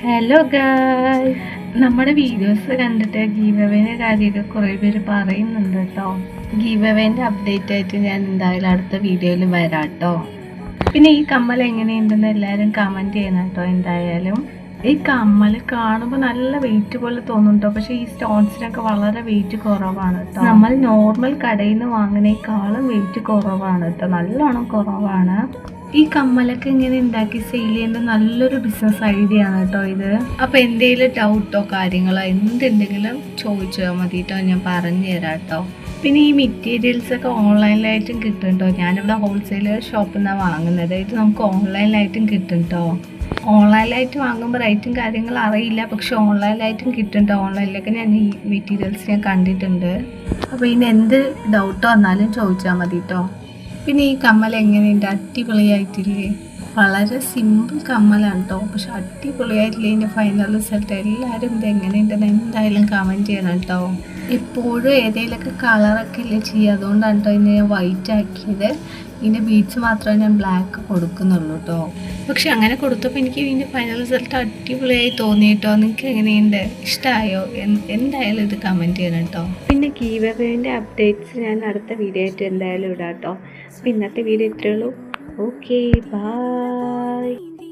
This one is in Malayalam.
ഹലോ ഗായ്സ്, നമ്മുടെ വീഡിയോസ് കണ്ടിട്ട് ഗീവ് അവേൻ്റെ കാര്യമൊക്കെ കുറേ പേര് പറയുന്നുണ്ട് കേട്ടോ. ഗീവ് അവേൻ്റെ അപ്ഡേറ്റ് ആയിട്ട് ഞാൻ എന്തായാലും അടുത്ത വീഡിയോയിൽ വരാം കേട്ടോ. പിന്നെ ഈ കമ്മൽ എങ്ങനെയുണ്ടെന്ന് എല്ലാവരും കമൻറ്റ് ചെയ്യണം കേട്ടോ. എന്തായാലും ഈ കമ്മൽ കാണുമ്പോൾ നല്ല വെയിറ്റ് പോലെ തോന്നും കേട്ടോ, പക്ഷേ ഈ സ്റ്റോൺസിനൊക്കെ വളരെ വെയിറ്റ് കുറവാണ് കേട്ടോ. നമ്മൾ നോർമൽ കടയിൽ നിന്ന് വാങ്ങുന്നേക്കാളും വെയിറ്റ് കുറവാണ് കേട്ടോ, നല്ലോണം കുറവാണ്. ഈ കമ്മലൊക്കെ ഇങ്ങനെ ഉണ്ടാക്കി സെയിൽ ചെയ്യേണ്ട നല്ലൊരു ബിസിനസ് ഐഡിയ ആണ് കേട്ടോ ഇത്. അപ്പോൾ എന്തെങ്കിലും ഡൗട്ടോ കാര്യങ്ങളോ എന്തുണ്ടെങ്കിലും ചോദിച്ചാൽ മതി കേട്ടോ, ഞാൻ പറഞ്ഞു തരാം കേട്ടോ. പിന്നെ ഈ മെറ്റീരിയൽസൊക്കെ ഓൺലൈനിലായിട്ടും കിട്ടും കേട്ടോ. ഞാനിവിടെ ഹോൾസെയിൽ ഷോപ്പിൽ നിന്നാണ് വാങ്ങുന്നത്. ഇത് നമുക്ക് ഓൺലൈനിലായിട്ടും കിട്ടും കേട്ടോ. ഓൺലൈനിലായിട്ട് വാങ്ങുമ്പോൾ റേറ്റും കാര്യങ്ങളും അറിയില്ല, പക്ഷെ ഓൺലൈനിലായിട്ടും കിട്ടും കേട്ടോ. ഓൺലൈനിലൊക്കെ ഞാൻ ഈ മെറ്റീരിയൽസ് ഞാൻ കണ്ടിട്ടുണ്ട്. അപ്പോൾ ഇനി എന്ത് ഡൗട്ടോ വന്നാലും ചോദിച്ചാൽ മതി കേട്ടോ. പിന്നെ ഈ കമ്മൽ എങ്ങനെയുണ്ട്, അടിപൊളിയായിട്ടില്ലേ? വളരെ സിമ്പിൾ കമ്മലാണ് കേട്ടോ, പക്ഷെ അടിപൊളിയായിട്ടില്ലേ? ഇതിൻ്റെ ഫൈനൽ റിസൾട്ട് എല്ലാവരും ഇത് എങ്ങനെയുണ്ടെന്ന് എന്തായാലും കമൻറ്റ് ചെയ്യണം കേട്ടോ. എപ്പോഴും ഏതെങ്കിലുമൊക്കെ കളറൊക്കെ അല്ലേ ചെയ്യുക, അതുകൊണ്ടാണ് കേട്ടോ ഇതിനെ ഞാൻ വൈറ്റ് ആക്കിയത്. ഇതിൻ്റെ ബീഡ്സ് മാത്രമേ ഞാൻ ബ്ലാക്ക് കൊടുക്കുന്നുള്ളൂ കേട്ടോ. പക്ഷെ അങ്ങനെ കൊടുത്തപ്പോൾ എനിക്ക് ഇതിൻ്റെ ഫൈനൽ റിസൾട്ട് അടിപൊളിയായി തോന്നി കേട്ടോ. നിങ്ങൾക്ക് എങ്ങനെയുണ്ട്, ഇഷ്ടമായോ? എന്തായാലും ഇത് കമൻറ്റ് ചെയ്യണം കേട്ടോ. പിന്നെ ഗീവ് അവേൻ്റെ അപ്ഡേറ്റ്സ് ഞാൻ അടുത്ത വീഡിയോ ആയിട്ട് എന്തായാലും ഇടാം കേട്ടോ. അപ്പോൾ ഇന്നത്തെ വീഡിയോ ഇത്രയേ ഉള്ളൂ. Okay, by.